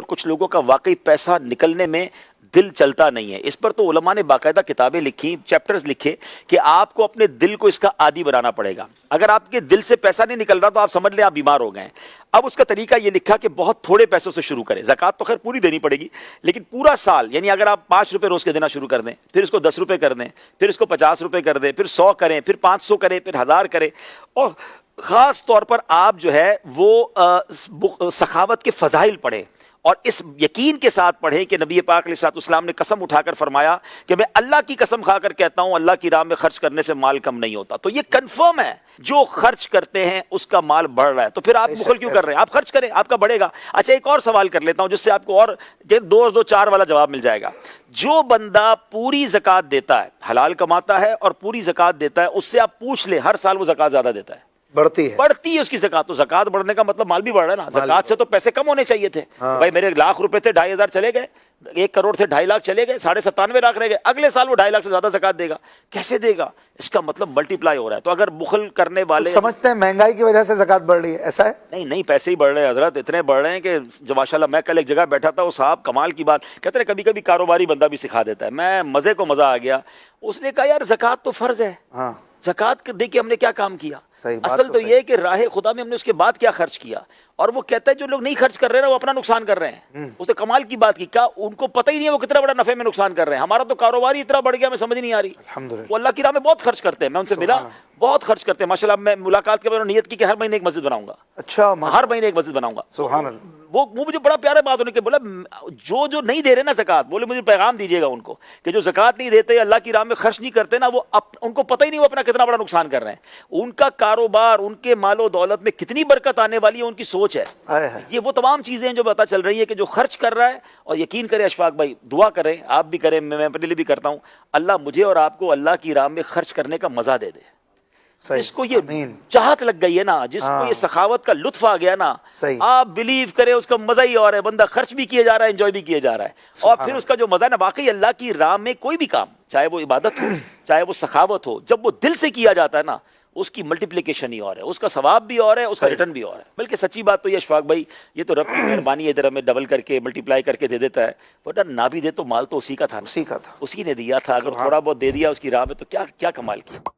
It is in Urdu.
کچھ لوگوں کا واقعی پیسہ نکلنے میں دل چلتا نہیں ہے. اس پر تو علماء نے باقاعدہ کتابیں لکھی, چیپٹرز لکھے کہ آپ کو اپنے دل کو اس کا عادی بنانا پڑے گا. اگر آپ کے دل سے پیسہ نہیں نکل رہا تو آپ سمجھ لیں آپ بیمار ہو گئے ہیں. اب اس کا طریقہ یہ لکھا کہ بہت تھوڑے پیسوں سے شروع کریں. زکوٰۃ تو خیر پوری دینی پڑے گی, لیکن پورا سال, یعنی اگر آپ 5 روپے روز کے دینا شروع کر دیں, پھر اس کو 10 روپے کر دیں, پھر اس کو 50 روپے کر دیں, پھر 100 کریں, پھر 500 کریں, پھر 1000 کریں, اور خاص طور پر آپ جو ہے وہ سخاوت کے فضائل پڑھیں اور اس یقین کے ساتھ پڑھیں کہ نبی پاک علیہ الصلوۃ والسلام نے قسم اٹھا کر فرمایا کہ میں اللہ کی قسم کھا کر کہتا ہوں اللہ کی راہ میں خرچ کرنے سے مال کم نہیں ہوتا. تو یہ کنفرم ہے, جو خرچ کرتے ہیں اس کا مال بڑھ رہا ہے. تو پھر آپ بخل کیوں کر رہے ہیں؟ آپ خرچ کریں, آپ کا بڑھے گا. اچھا ایک اور سوال کر لیتا ہوں جس سے آپ کو اور 2-4 والا جواب مل جائے گا. جو بندہ پوری زکوٰۃ دیتا ہے, حلال کماتا ہے اور پوری زکوٰۃ دیتا ہے, اس سے آپ پوچھ لیں ہر سال وہ زکوٰۃ زیادہ دیتا ہے, بڑھتی ہے اس کی زکوٰۃ. تو زکوٰۃ بڑھنے کا مطلب مال بھی بڑھ رہا ہے نا. زکوٰۃ سے تو پیسے کم ہونے چاہیے تھے. بھائی میرے 1,00,000 روپے تھے, 2,500 چلے گئے, 1 کروڑ تھے 2.5 لاکھ چلے گئے, 97.5 لاکھ رہ گئے. اگلے سال وہ 2.5 لاکھ سے زیادہ زکوٰۃ دے گا. کیسے دے گا؟ اس کا مطلب ملٹی پلائی ہو رہا ہے. تو اگر بخل کرنے والے سمجھتے ہیں مہنگائی کی وجہ سے زکوٰۃ بڑھ رہی ہے, ایسا ہے؟ نہیں, پیسے ہی بڑھ رہے ہیں حضرت, اتنے بڑھ رہے ہیں کہ جو ماشاءاللہ. میں کل ایک جگہ بیٹھا تھا, وہ صاحب کمال کی بات کہتے ہیں, کبھی کبھی کاروباری بندہ بھی سکھا دیتا ہے. میں مزے کو مزہ آ گیا. اس نے کہا یار زکوٰۃ تو فرض ہے, زکوٰۃ دیکھیے ہم نے کیا کام کیا. اصل تو یہ ہے کہ راہ خدا میں ہم نے اس کے بعد کیا خرچ کیا. اور وہ کہتا ہے جو لوگ نہیں خرچ کر رہے ہیں وہ اپنا نقصان کر رہے ہیں. اس نے کمال کی بات کی, کیا ان کو پتہ ہی نہیں ہے وہ کتنا بڑا نفع میں نقصان کر رہے ہیں. ہمارا تو کاروبار ہی اتنا بڑھ گیا, ہمیں سمجھ نہیں آ رہی. وہ اللہ کی راہ میں بہت خرچ کرتے ہیں. میں ان سے ملا, بہت خرچ کرتے ہیں ماشاءاللہ. میں ملاقات کے بعد نیت کی کہ ہر مہینے ایک مسجد بناؤں گا. اچھا, ہر مہینے ایک مسجد بناؤں گا. سبحان اللہ. وہ مجھے بڑا پیارا بات ہونے کے بولا, جو نہیں دے رہے نا زکوٰۃ, بولے مجھے پیغام دیجیے گا ان کو کہ جو زکوٰۃ نہیں دیتے, اللہ کی راہ میں خرچ نہیں کرتے نا, وہ ان کو پتہ ہی نہیں وہ اپنا کتنا بڑا نقصان کر رہے ہیں. ان کا کاروبار, ان کے مال و دولت میں کتنی برکت آنے والی ہے, ان کی سوچ ہے. یہ وہ تمام چیزیں ہیں جو پتہ چل رہی ہے کہ جو خرچ کر رہا ہے. اور یقین کریں اشفاق بھائی, دعا کریں, آپ بھی کریں, میں اپنے لیے بھی کرتا ہوں, اللہ مجھے اور آپ کو اللہ کی راہ میں خرچ کرنے کا مزہ دے دے. جس کو یہ چاہت لگ گئی ہے نا, جس کو یہ سخاوت کا لطف آ گیا نا, آپ بلیو کریں اس کا مزہ ہی اور ہے. بندہ خرچ بھی کیے جا رہا ہے, انجوائے بھی کیے جا رہا ہے, اور پھر اس کا جو مزہ ہے نا, واقعی اللہ کی راہ میں کوئی بھی کام, چاہے وہ عبادت ہو, چاہے وہ سخاوت ہو, جب وہ دل سے کیا جاتا ہے نا, اس کی ملٹیپلیکیشن ہی اور ہے, اس کا ثواب بھی اور ہے, اس کا ریٹرن بھی اور ہے. بلکہ سچی بات تو یہ اشفاق بھائی, یہ تو رب کی مہربانی ہے, ادھر ہمیں ڈبل کر کے ملٹیپلائی کر کے دے دیتا ہے. بٹ نہ بھی دے تو مال تو اسی کا تھا, اسی نے دیا تھا. اگر تھوڑا بہت دے دیا اس کی راہ میں تو کیا کمال کیا.